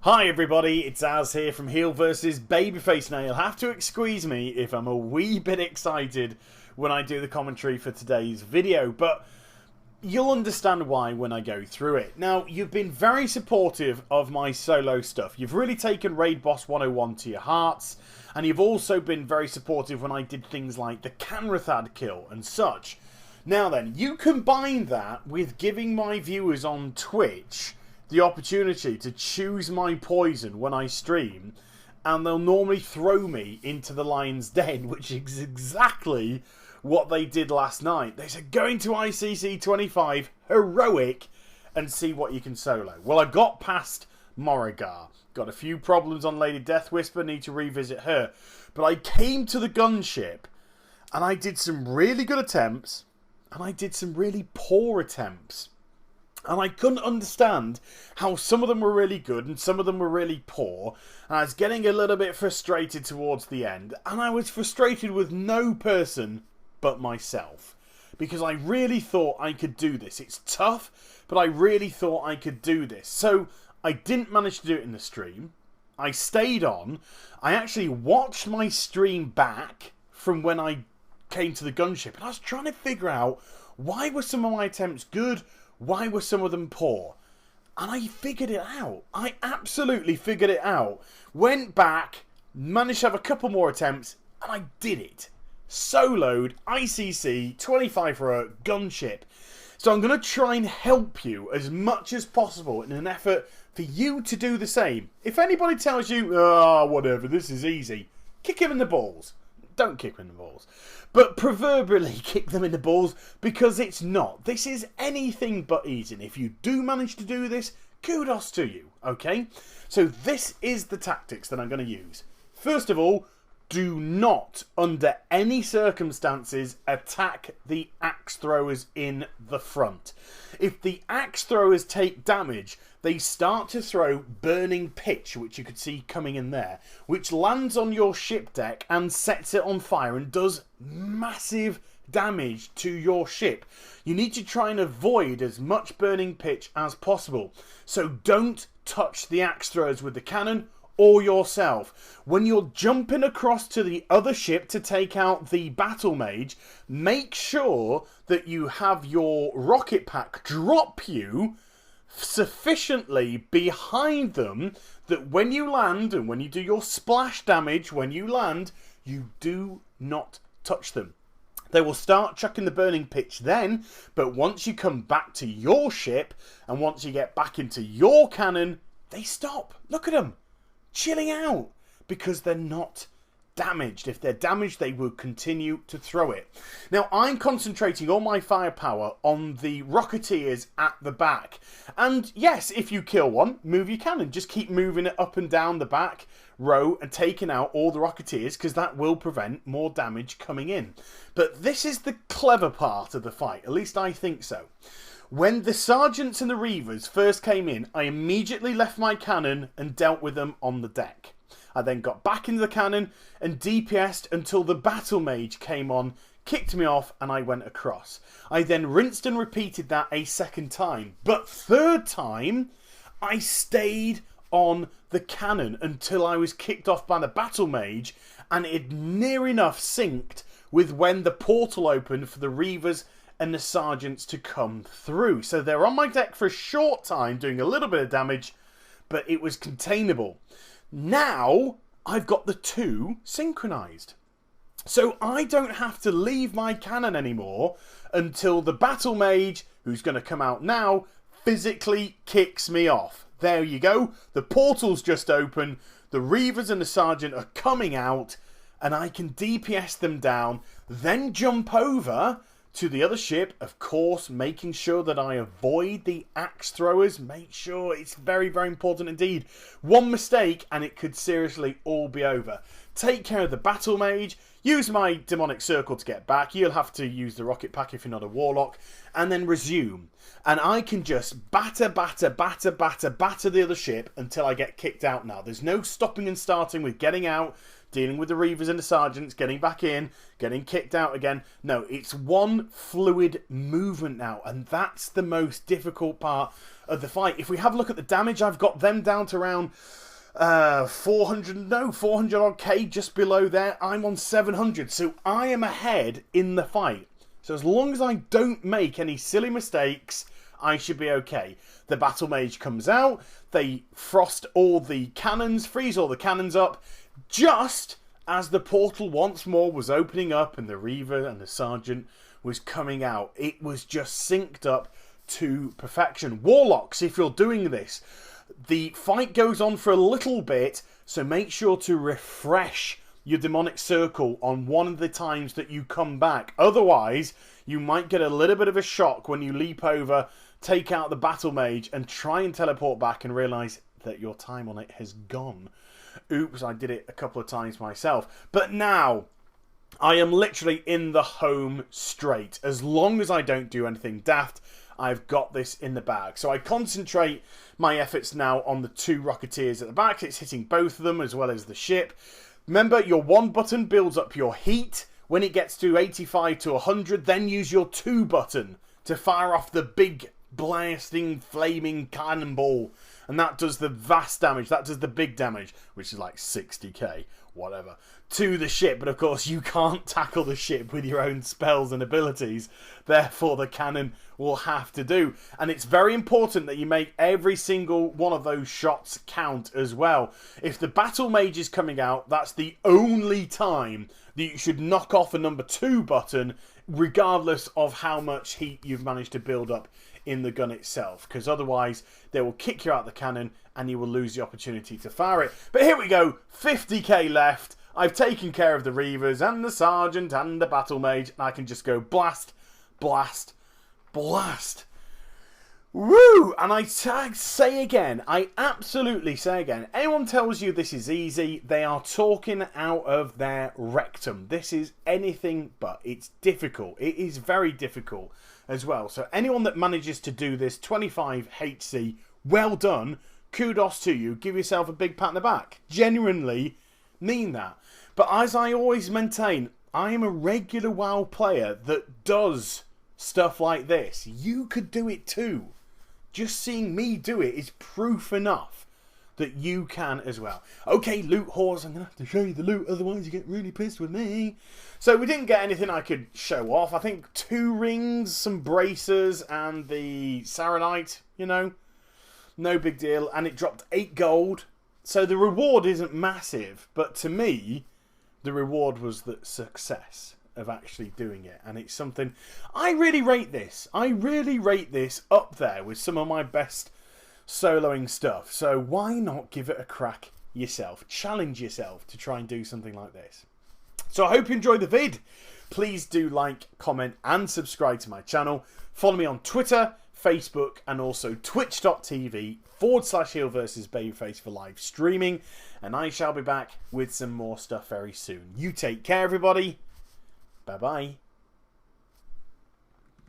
Hi everybody, it's Az here from Heel vs Babyface. Now you'll have to excuse me if I'm a wee bit excited when I do the commentary for today's video, but you'll understand why when I go through it. Now, you've been very supportive of my solo stuff. You've really taken Raid Boss 101 to your hearts, and you've also been very supportive when I did things like the Canrathad kill and such. Now then, you combine that with giving my viewers on Twitch the opportunity to choose my poison when I stream, and they'll normally throw me into the lion's den, which is exactly what they did last night. They said, go into ICC 25, heroic, and see what you can solo. Well, I got past Morrigar. Got a few problems on Lady Death Whisper, need to revisit her. But I came to the Gunship, and I did some really good attempts, and I did some really poor attempts. And I couldn't understand how some of them were really good and some of them were really poor. And I was getting a little bit frustrated towards the end. And I was frustrated with no person but myself. Because I really thought I could do this. It's tough, but I really thought I could do this. So I didn't manage to do it in the stream. I stayed on. I actually watched my stream back from when I came to the Gunship. And I was trying to figure out, why were some of my attempts good? Why were some of them poor? And I figured it out. I absolutely figured it out. Went back, managed to have a couple more attempts, and I did it. Soloed ICC 25 for a Gunship. So I'm going to try and help you as much as possible in an effort for you to do the same. If anybody tells you, oh, whatever, this is easy, kick him in the balls. Don't kick them in the balls. But proverbially kick them in the balls, because it's not. This is anything but easy. And if you do manage to do this, kudos to you, okay? So this is the tactics that I'm going to use. First of all, do not, under any circumstances, attack the axe throwers in the front. If the axe throwers take damage, they start to throw burning pitch, which you could see coming in there, which lands on your ship deck and sets it on fire and does massive damage to your ship. You need to try and avoid as much burning pitch as possible. So don't touch the axe throwers with the cannon or yourself. When you're jumping across to the other ship to take out the battle mage, make sure that you have your rocket pack drop you sufficiently behind them that when you land and when you do your splash damage when you land, you do not touch them. They will start chucking the burning pitch then, but once you come back to your ship and once you get back into your cannon, they stop. Look at them, chilling out, because they're not damaged. If they're damaged, they will continue to throw it. Now, I'm concentrating all my firepower on the Rocketeers at the back. And yes, if you kill one, move your cannon. Just keep moving it up and down the back row and taking out all the Rocketeers, because that will prevent more damage coming in. But this is the clever part of the fight. At least I think so. When the Sergeants and the Reavers first came in, I immediately left my cannon and dealt with them on the deck. I then got back into the cannon and DPS'd until the battle mage came on, kicked me off, and I went across. I then rinsed and repeated that a second time. But third time, I stayed on the cannon until I was kicked off by the battle mage, and it near enough synced with when the portal opened for the Reavers and the Sergeants to come through. So they're on my deck for a short time, doing a little bit of damage, but it was containable. Now, I've got the two synchronized. So I don't have to leave my cannon anymore until the battle mage, who's going to come out now, physically kicks me off. There you go. The portal's just open. The Reavers and the Sergeant are coming out, and I can DPS them down, then jump over to the other ship, of course, making sure that I avoid the axe throwers. Make sure, it's very, very important indeed. One mistake and it could seriously all be over. Take care of the battle mage. use my demonic circle to get back. You'll have to use the rocket pack if you're not a warlock, and then resume. And I can just batter the other ship until I get kicked out now. There's no stopping and starting with getting out, dealing with the Reavers and the Sergeants, getting back in, getting kicked out again. No, it's one fluid movement now, and that's the most difficult part of the fight. If we have a look at the damage, I've got them down to around 400 odd K, just below there. I'm on 700, so I am ahead in the fight. So as long as I don't make any silly mistakes, I should be okay. The Battle Mage comes out, they frost all the cannons, freeze all the cannons up, just as the portal once more was opening up and the Reaver and the Sergeant was coming out. It was just synced up to perfection. Warlocks, if you're doing this, the fight goes on for a little bit, so make sure to refresh your demonic circle on one of the times that you come back. Otherwise, you might get a little bit of a shock when you leap over, take out the Battle Mage, and try and teleport back and realise that your time on it has gone. Oops, I did it a couple of times myself. But now, I am literally in the home straight. As long as I don't do anything daft, I've got this in the bag. So I concentrate my efforts now on the 2 Rocketeers at the back. It's hitting both of them as well as the ship. Remember, your 1 button builds up your heat. When it gets to 85 to 100, then use your 2 button to fire off the big blasting flaming cannonball. And that does the vast damage. That does the big damage, which is like 60k, whatever, to the ship. But of course, you can't tackle the ship with your own spells and abilities. Therefore, the cannon will have to do. And it's very important that you make every single one of those shots count as well. If the Battle Mage is coming out, that's the only time that you should knock off a number 2 button, regardless of how much heat you've managed to build up in the gun itself, because otherwise they will kick you out the cannon and you will lose the opportunity to fire it. But here we go, 50k left. I've taken care of the Reavers and the Sergeant and the Battle Mage, and I can just go blast, blast, blast. Woo! And I say again, I absolutely say again, anyone tells you this is easy, they are talking out of their rectum. This is anything but. It's difficult. It is very difficult as well. So anyone that manages to do this 25 HC, well done. Kudos to you. Give yourself a big pat on the back. Genuinely mean that. But as I always maintain, I am a regular WoW player that does stuff like this. You could do it too. Just seeing me do it is proof enough that you can as well. Okay, loot whores, I'm going to have to show you the loot, otherwise you get really pissed with me. So we didn't get anything I could show off. I think 2 rings, some bracers, and the Saronite, you know. No big deal. And it dropped 8 gold. So the reward isn't massive, but to me, the reward was the success of actually doing it. And it's something, I really rate this. I really rate this up there with some of my best soloing stuff. So why not give it a crack yourself? Challenge yourself to try and do something like this. So I hope you enjoyed the vid. Please do like, comment and subscribe to my channel. Follow me on Twitter, Facebook and also twitch.tv/Heal vs Babyface for live streaming. And I shall be back with some more stuff very soon. You take care, everybody. Bye-bye.